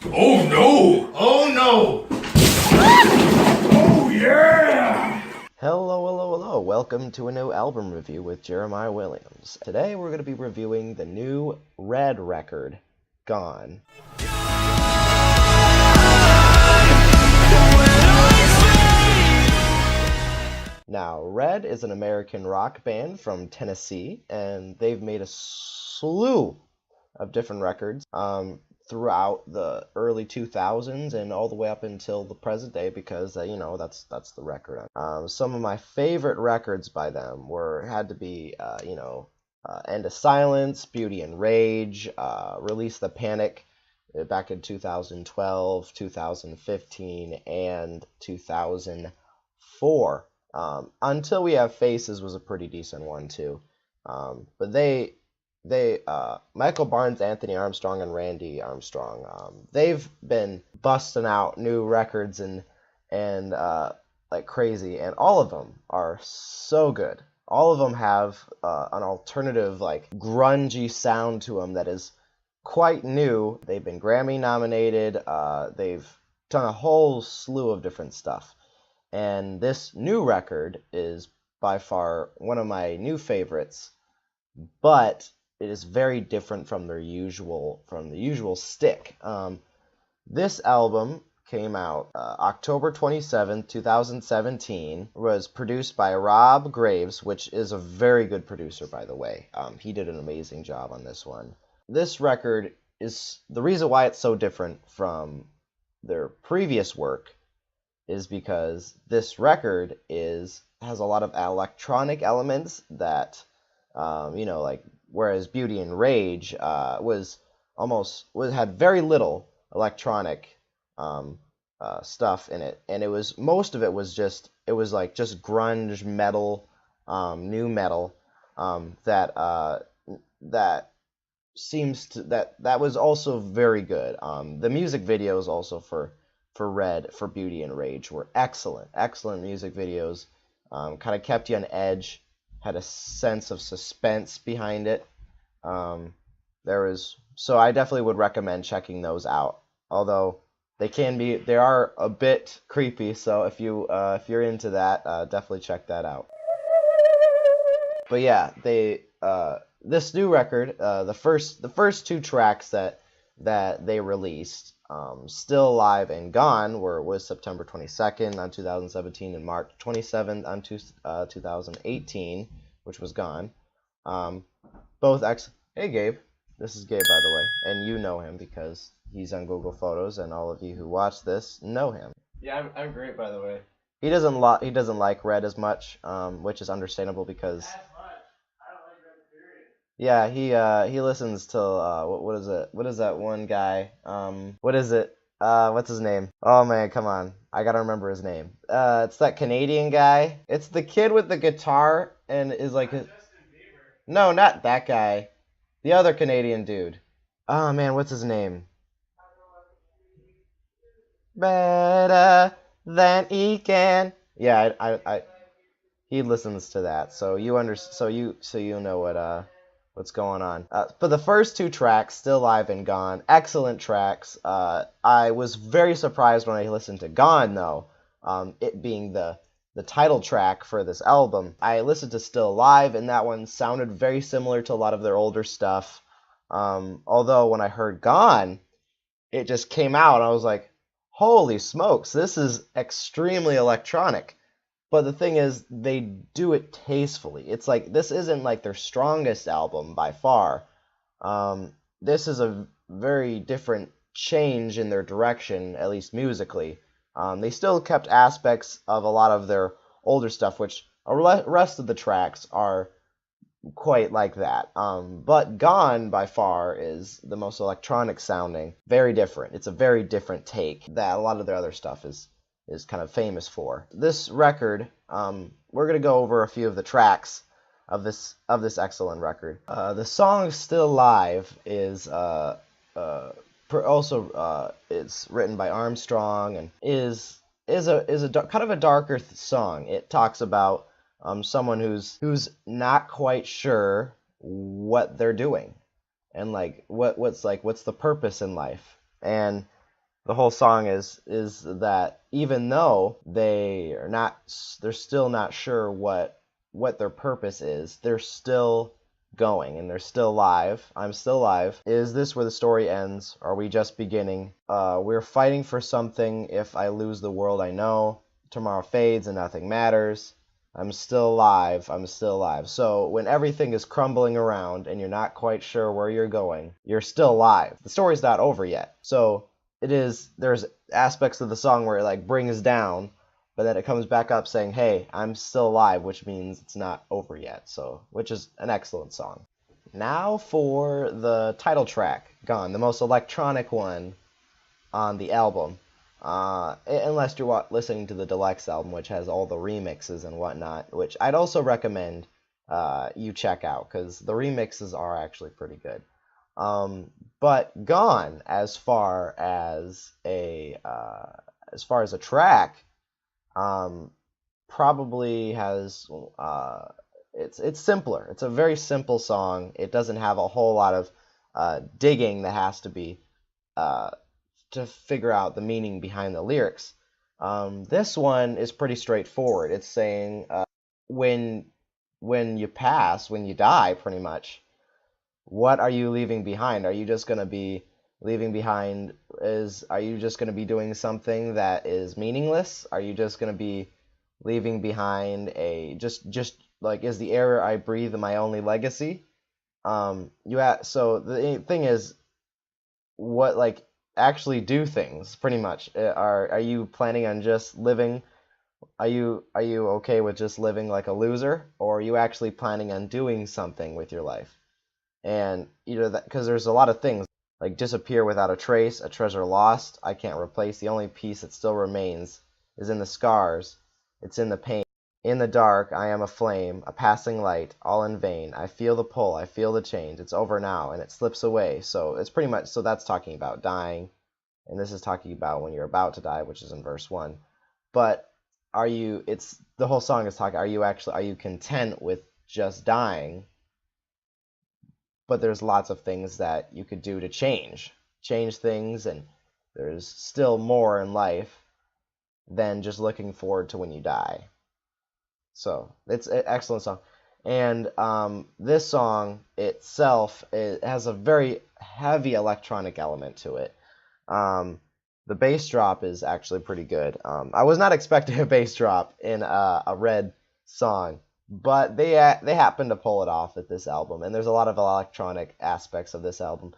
Oh no! Oh no! Oh yeah! Hello. Welcome to a new album review with Jeremiah Williams. Today we're going to be reviewing the new Red record, Gone. Now, Red is an American rock band from Tennessee, and they've made a slew of different records throughout the early 2000s and all the way up until the present day, because that's the record. Some of my favorite records by them had to be End of Silence, Beauty and Rage, Release the Panic back in 2012, 2015, and 2004. Until We Have Faces was a pretty decent one too. But they Michael Barnes, Anthony Armstrong, and Randy Armstrong, they've been busting out new records and like crazy, and all of them are so good. All of them have an alternative, like grungy sound to them that is quite new. They've been Grammy nominated. They've done a whole slew of different stuff. And this new record is by far one of my new favorites, but it is very different from the usual stick. This album came out October 27th, 2017, was produced by Rob Graves, which is a very good producer, by the way. He did an amazing job on this one. This record is, the reason why it's so different from their previous work is because this record has a lot of electronic elements that, like, whereas Beauty and Rage had very little electronic stuff in it, and most of it was just grunge metal, new metal, that was also very good. The music videos also for Beauty and Rage were excellent music videos. Kind of kept you on edge, had a sense of suspense behind it. So I definitely would recommend checking those out. Although they are a bit creepy, so if you're into that, definitely check that out. But yeah, this new record, the first two tracks that they released, Still Alive and Gone, was September 22nd on 2017 and March 27th on 2018, which was Gone. Hey Gabe, this is Gabe, by the way, and you know him because he's on Google Photos, and all of you who watch this know him. Yeah, I'm great, by the way. He doesn't like Red as much, which is understandable because yeah, he listens to what is it? What is that one guy? What is it? What's his name? Oh man, come on. I gotta remember his name. It's that Canadian guy. It's the kid with the guitar and is like No, not that guy. The other Canadian dude. Oh man, what's his name? Better than he can. Yeah, I he listens to that. So you know what's going on. But the first two tracks, Still Alive and Gone, excellent tracks. I was very surprised when I listened to Gone, though, it being the title track for this album. I listened to Still Alive, and that one sounded very similar to a lot of their older stuff. Although when I heard Gone, it just came out, and I was like, holy smokes, this is extremely electronic. But the thing is, they do it tastefully. It's like, this isn't like their strongest album by far. This is a very different change in their direction, at least musically. They still kept aspects of a lot of their older stuff, which the rest of the tracks are quite like that. But Gone, by far, is the most electronic sounding. Very different. It's a very different take that a lot of their other stuff is kind of famous for. This record, we're going to go over a few of the tracks of this excellent record. The song Still Alive is it's written by Armstrong and is kind of a darker song. It talks about someone who's not quite sure what they're doing and like what's the purpose in life. And the whole song is that even though they're still not sure what their purpose is, they're still going and they're still alive. I'm still alive. Is this where the story ends? Are we just beginning? We're fighting for something. If I lose the world I know, tomorrow fades and nothing matters. I'm still alive. I'm still alive. So when everything is crumbling around and you're not quite sure where you're going, you're still alive. The story's not over yet. So there's aspects of the song where it like brings down, but then it comes back up saying, hey, I'm still alive, which means it's not over yet. So, which is an excellent song. Now for the title track, Gone, the most electronic one on the album. Unless you're listening to the deluxe album, which has all the remixes and whatnot, which I'd also recommend you check out, because the remixes are actually pretty good. But Gone, as far as a track, probably has it's simpler. It's a very simple song. It doesn't have a whole lot of digging that has to be to figure out the meaning behind the lyrics. This one is pretty straightforward. It's saying when you pass, when you die, pretty much, what are you leaving behind? Are you just going to be leaving behind are you just going to be doing something that is meaningless? Are you just going to be leaving behind just like, is the air I breathe my only legacy? So the thing is, what, like, actually do things, pretty much. Are you planning on just living? Are you okay with just living like a loser, or are you actually planning on doing something with your life? And that, because there's a lot of things like disappear without a trace, a treasure lost, I can't replace. The only piece that still remains is in the scars. It's in the pain. In the dark, I am a flame, a passing light, all in vain. I feel the pull, I feel the change. It's over now, and it slips away. So it's pretty much, so that's talking about dying, and this is talking about when you're about to die, which is in verse 1. But the whole song is talking, are you content with just dying? But there's lots of things that you could do to change things, and there's still more in life than just looking forward to when you die. So it's an excellent song. And this song itself, it has a very heavy electronic element to it. The bass drop is actually pretty good. I was not expecting a bass drop in a Red song, but they happen to pull it off at this album, and there's a lot of electronic aspects of this album.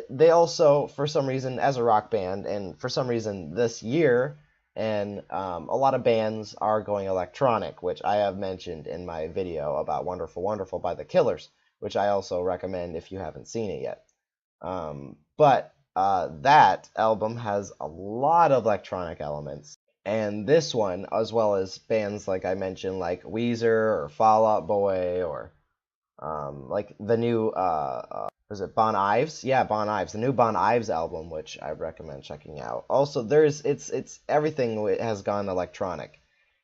They also, for some reason, as a rock band, and for some reason this year, and a lot of bands are going electronic, which I have mentioned in my video about Wonderful Wonderful by The Killers, which I also recommend if you haven't seen it yet. But that album has a lot of electronic elements. And this one, as well as bands like I mentioned, like Weezer or Fall Out Boy, or like the new, was it Bon Ives? Yeah, Bon Ives, the new Bon Ives album, which I recommend checking out. Also, it's everything has gone electronic,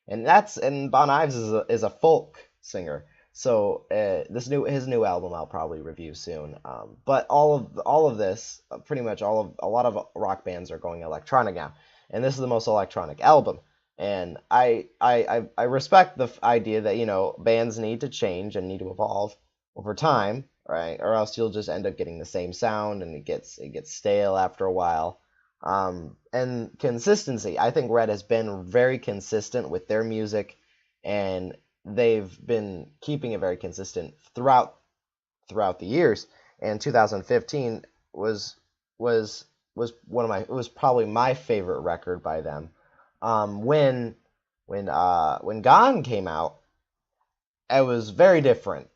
and Bon Ives is a folk singer. So his new album I'll probably review soon. But all of this, pretty much a lot of rock bands are going electronic now, and this is the most electronic album. And I respect the idea that bands need to change and need to evolve over time, right? Or else you'll just end up getting the same sound, and it gets stale after a while. And consistency. I think Red has been very consistent with their music, and they've been keeping it very consistent throughout the years. And 2015 was probably my favorite record by them. When Gone came out, it was very different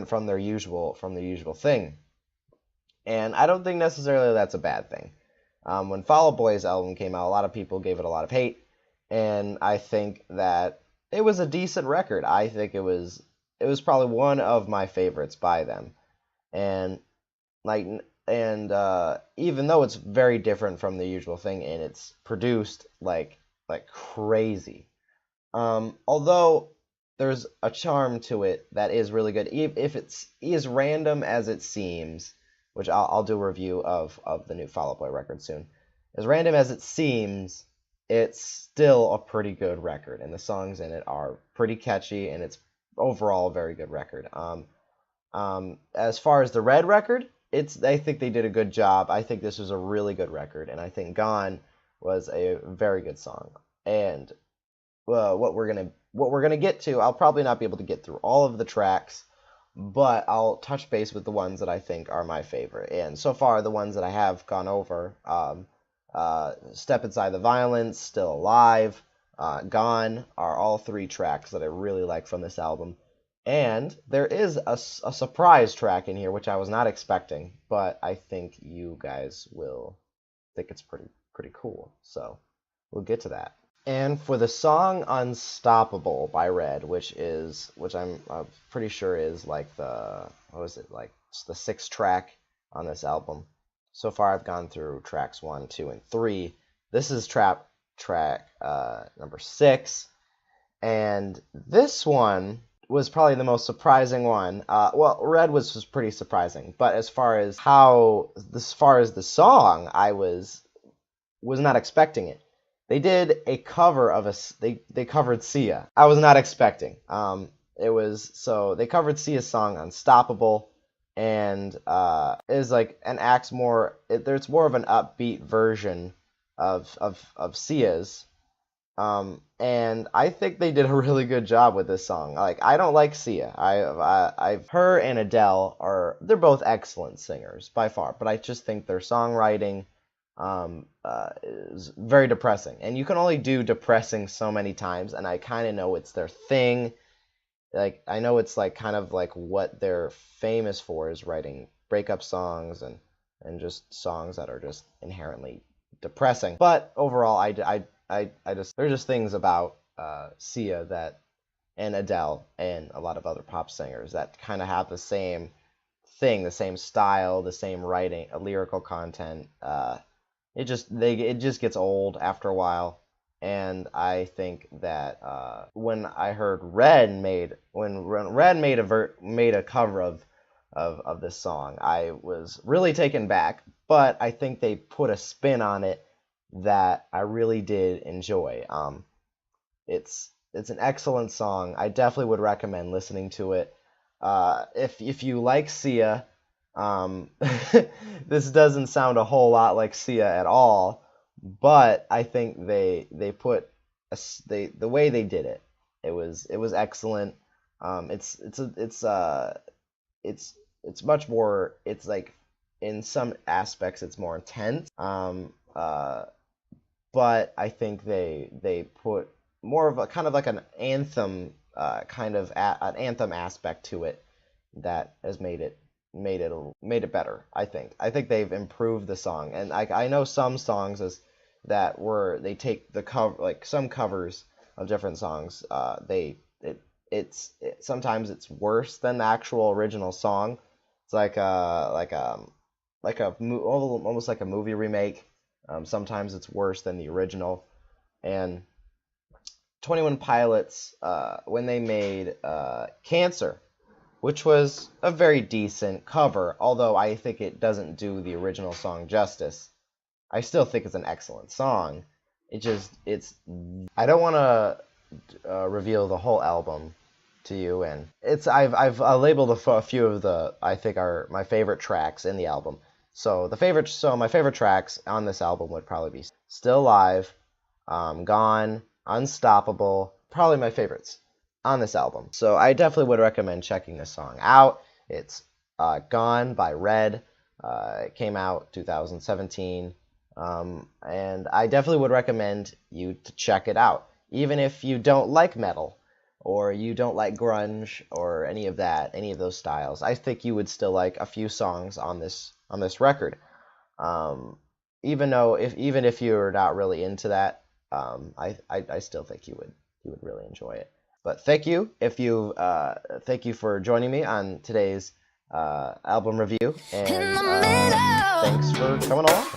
from their usual thing. And I don't think necessarily that's a bad thing. When Fall Out Boy's album came out, a lot of people gave it a lot of hate, and I think that it was a decent record. I think it was probably one of my favorites by them. And even though it's very different from the usual thing, and it's produced like crazy, although there's a charm to it that is really good. If it's as random as it seems, which I'll do a review of the new Fall Out Boy record soon. As random as it seems, it's still a pretty good record, and the songs in it are pretty catchy, and it's overall a very good record. As far as the Red record, I think they did a good job. I think this was a really good record, and I think Gone was a very good song. And what we're gonna get to, I'll probably not be able to get through all of the tracks, but I'll touch base with the ones that I think are my favorite. And so far, the ones that I have gone over, Step Inside the Violence, Still Alive, Gone, are all 3 tracks that I really like from this album. And there is a surprise track in here, which I was not expecting, but I think you guys will think it's pretty cool. So we'll get to that. And for the song Unstoppable by Red, which I'm pretty sure is like it's the 6th track on this album. So far I've gone through tracks 1, 2, and 3. This is track number 6. And this one was probably the most surprising one. Red was pretty surprising, but as far as the song, I was not expecting it. They did a cover of they covered Sia. I was not expecting. They covered Sia's song Unstoppable, and is like an acts more. There's more of an upbeat version of Sia's. And I think they did a really good job with this song. Like, I don't like Sia. Her and Adele they're both excellent singers by far, but I just think their songwriting is very depressing, and you can only do depressing so many times, and I kind of know it's their thing. Like, I know it's like kind of like what they're famous for is writing breakup songs and just songs that are just inherently depressing. But overall, there's just things about Sia and Adele and a lot of other pop singers that kind of have the same thing, the same style, the same writing, lyrical content. It just gets old after a while, and I think that when I heard Red made a cover of this song, I was really taken back. But I think they put a spin on it that I really did enjoy. It's an excellent song. I definitely would recommend listening to it. If you like Sia, this doesn't sound a whole lot like Sia at all, but I think the way they did it, it was excellent. It's much more. It's like in some aspects it's more intense. But I think they put more of a kind of like an anthem an anthem aspect to it that has made it better. I think they've improved the song, and I know some songs they take the cover, like some covers of different songs. Sometimes it's worse than the actual original song. It's almost like a movie remake. Sometimes it's worse than the original. And 21 Pilots, when they made Cancer, which was a very decent cover, although I think it doesn't do the original song justice. I still think it's an excellent song. I don't want to reveal the whole album to you, and I've labeled a few of I think are my favorite tracks in the album. So my favorite tracks on this album would probably be Still Alive, Gone, Unstoppable, probably my favorites on this album. So I definitely would recommend checking this song out. It's Gone by Red. It came out 2017. And I definitely would recommend you to check it out. Even if you don't like metal, or you don't like grunge, or any of those styles, I think you would still like a few songs on this record. Even if you're not really into that, I still think you would really enjoy it. But thank you for joining me on today's album review, and thanks for coming along.